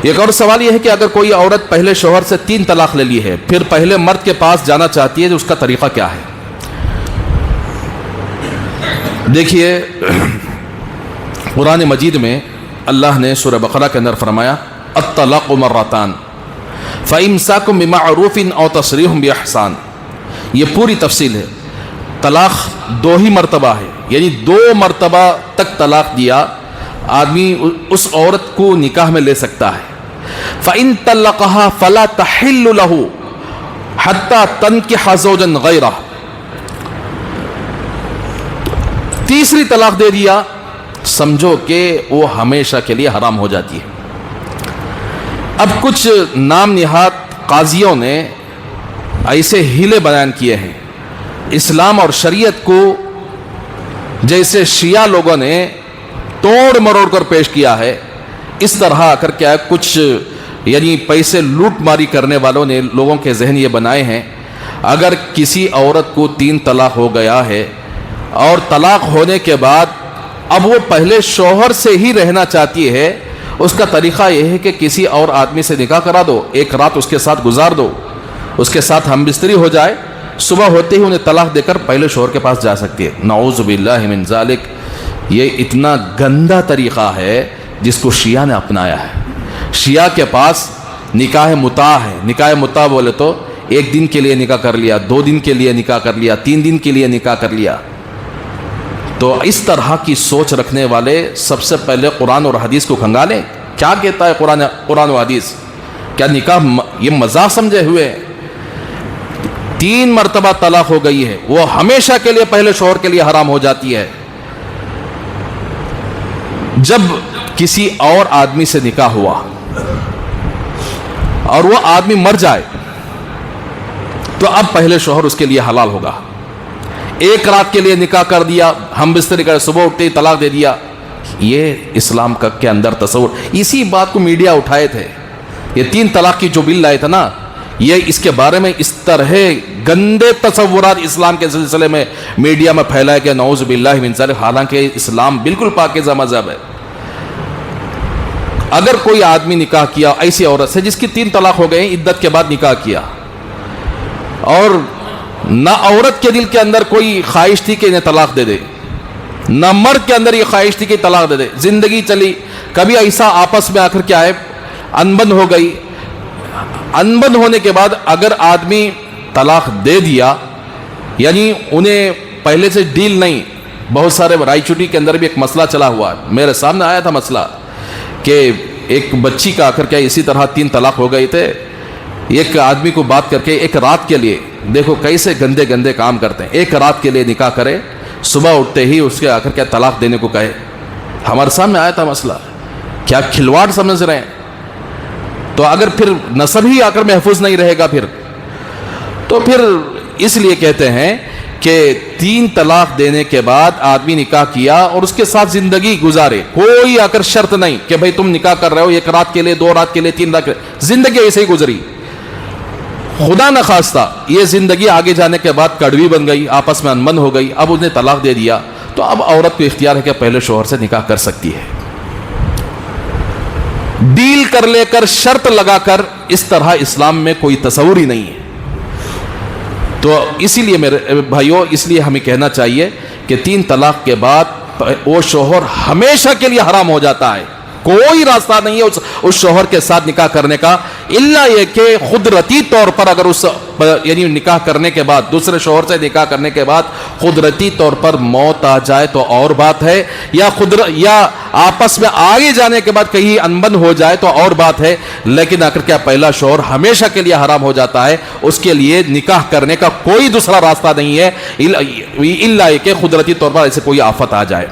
ایک اور سوال یہ ہے کہ اگر کوئی عورت پہلے شوہر سے 3 طلاق لے لی ہے، پھر پہلے مرد کے پاس جانا چاہتی ہے تو اس کا طریقہ کیا ہے؟ دیکھیے، قرآن مجید میں اللہ نے سورہ بقرہ کے اندر فرمایا الطلاق مرتان فإمساک بمعروف او تسریح بإحسان. یہ پوری تفصیل ہے. طلاق 2 ہی مرتبہ ہے، یعنی 2 مرتبہ تک طلاق دیا آدمی اس عورت کو نکاح میں لے سکتا ہے. فإن طلقها فلا تحل له حتى تنكح زوجا غيره. تیسری طلاق دے دیا، سمجھو کہ وہ ہمیشہ کے لیے حرام ہو جاتی ہے. اب کچھ نام نہاد قاضیوں نے ایسے ہیلے بیان کیے ہیں اسلام اور شریعت کو، جیسے شیعہ لوگوں نے توڑ مروڑ کر پیش کیا ہے، اس طرح آ کر کیا کچھ یعنی پیسے لوٹ ماری کرنے والوں نے لوگوں کے ذہن یہ بنائے ہیں اگر کسی عورت کو 3 طلاق ہو گیا ہے اور طلاق ہونے کے بعد اب وہ پہلے شوہر سے ہی رہنا چاہتی ہے، اس کا طریقہ یہ ہے کہ کسی اور آدمی سے نکاح کرا دو، ایک رات اس کے ساتھ گزار دو، اس کے ساتھ ہم بستری ہو جائے، صبح ہوتے ہی انہیں طلاق دے کر پہلے شوہر کے پاس جا سکتی ہے. نعوذ باللہ من ذالک. یہ اتنا گندا طریقہ ہے جس کو شیعہ نے اپنایا ہے. شیعہ کے پاس نکاح متاع ہے. نکاح متاع بولے تو 1 دن کے لیے نکاح کر لیا، 2 دن کے لیے نکاح کر لیا، 3 دن کے لیے نکاح کر لیا. تو اس طرح کی سوچ رکھنے والے سب سے پہلے قرآن اور حدیث کو کھنگالیں. کیا کہتا ہے قرآن و حدیث؟ کیا نکاح یہ مذاق سمجھے ہوئے؟ 3 مرتبہ طلاق ہو گئی ہے، وہ ہمیشہ کے لیے پہلے شوہر کے لیے حرام ہو جاتی ہے. جب کسی اور آدمی سے نکاح ہوا اور وہ آدمی مر جائے تو اب پہلے شوہر اس کے لیے حلال ہوگا. 1 رات کے لیے نکاح کر دیا، ہم بستری کر، صبح اٹھتے ہی طلاق دے دیا. یہ اسلام کا کے اندر تصور. اسی بات کو میڈیا اٹھائے تھے. یہ 3 طلاق کی جو بل لائے تھے نا، یہ اس کے بارے میں اس طرح گندے تصورات اسلام کے سلسلے میں میڈیا میں پھیلائے گئے. نعوذ باللہ من ذالک. حالانکہ اسلام بالکل پاکیزہ مذہب ہے. اگر کوئی آدمی نکاح کیا ایسی عورت سے جس کی 3 طلاق ہو گئے، عدت کے بعد نکاح کیا، اور نہ عورت کے دل کے اندر کوئی خواہش تھی کہ انہیں طلاق دے دے، نہ مرد کے اندر یہ خواہش تھی کہ طلاق دے دے، زندگی چلی، کبھی ایسا آپس میں آ کر کیا ہے انبن ہو گئی. انبن ہونے کے بعد اگر آدمی طلاق دے دیا، یعنی انہیں پہلے سے ڈیل نہیں. بہت سارے رائے چوٹی کے اندر بھی ایک مسئلہ چلا ہوا، میرے سامنے آیا تھا مسئلہ کہ ایک بچی کا آ کر کیا اسی طرح 3 طلاق ہو گئے تھے. ایک آدمی کو بات کر کے 1 رات کے لیے، دیکھو کیسے گندے گندے کام کرتے ہیں، 1 رات کے لیے نکاح کرے، صبح اٹھتے ہی اس کے آ کر کیا طلاق دینے کو کہے. ہمارے سامنے آیا تھا مسئلہ. کیا کھلواڑ سمجھ رہے ہیں؟ تو اگر پھر نسب ہی آ کر محفوظ نہیں رہے گا تو پھر اس لیے کہتے ہیں کہ 3 طلاق دینے کے بعد آدمی نکاح کیا اور اس کے ساتھ زندگی گزارے. کوئی آ کر شرط نہیں کہ بھئی تم نکاح کر رہے ہو 1 رات کے لیے، 2 رات کے لیے، 3 رات کے لیے، زندگی ایسے ہی گزری. خدا نہ خواستہ یہ زندگی آگے جانے کے بعد کڑوی بن گئی، آپس میں انبن ہو گئی، اب انہیں طلاق دے دیا، تو اب عورت کو اختیار ہے کہ پہلے شوہر سے نکاح کر سکتی ہے. ڈیل کر لے کر، شرط لگا کر، اس طرح اسلام میں کوئی تصور ہی نہیں ہے. تو اسی لیے میرے بھائیوں، اس لیے ہمیں کہنا چاہیے کہ 3 طلاق کے بعد وہ شوہر ہمیشہ کے لیے حرام ہو جاتا ہے. کوئی راستہ نہیں ہے اس شوہر کے ساتھ نکاح کرنے کا، الا یہ کہ قدرتی طور پر اگر اس یعنی نکاح کرنے کے بعد، دوسرے شوہر سے نکاح کرنے کے بعد قدرتی طور پر موت آ جائے تو اور بات ہے، یا آپس میں آگے جانے کے بعد کہیں انبن ہو جائے تو اور بات ہے. لیکن اگر کیا پہلا شوہر ہمیشہ کے لیے حرام ہو جاتا ہے، اس کے لیے نکاح کرنے کا کوئی دوسرا راستہ نہیں ہے الا یہ کہ قدرتی طور پر ایسے کوئی آفت آ جائے.